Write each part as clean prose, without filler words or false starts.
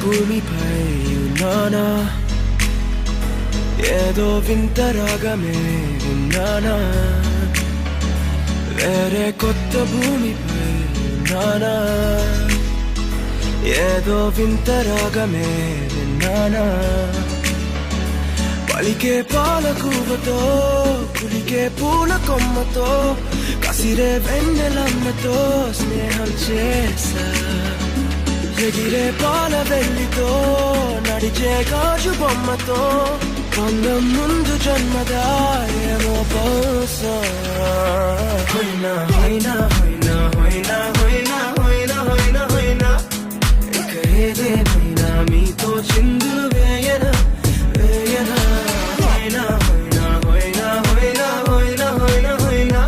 భూమిపై ఉన్నానా ఏదో వింత రాగమే విన్నానా వేరే కొత్త భూమిపై ఉన్నానా ఏదో వింత రాగమే విన్నానా పలికే పాలకూవతో కులికే పూల కొమ్మతో కసిరే వెన్నెలమ్మతో స్నేహం చేసా ఎగిరే పాల వెల్లితో నడిచే గాజు బొమ్మతో పొందం ముందు జన్మదా ఏమో బహుశా హోయినా హోయినా హోయినా హోయినా హోయినా హోయినా హోయినా హోయినా ఇక ఏదేమైనా మీతో చిందులు వేయనా వేయనా హోయినా హోయినా హోయినా హోయినా హోయినా హోయినా హోయినా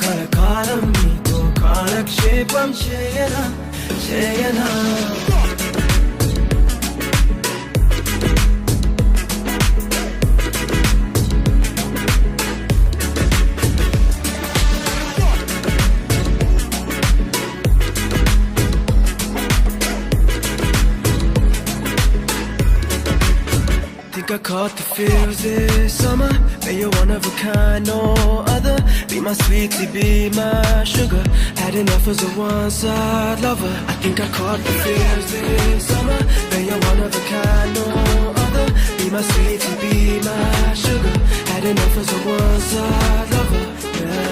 కలకాలం మీతో కాలక్షేపం చేయనా చేయనా I caught the feels this summer. Man, you're one of a kind, no other. Be my sweetie, be my sugar. Had enough as a one-side lover. I think I caught the feels this summer. Man, you're one of a kind, no other. Be my sweetie, be my sugar. Had enough as a one-side lover. Yeah.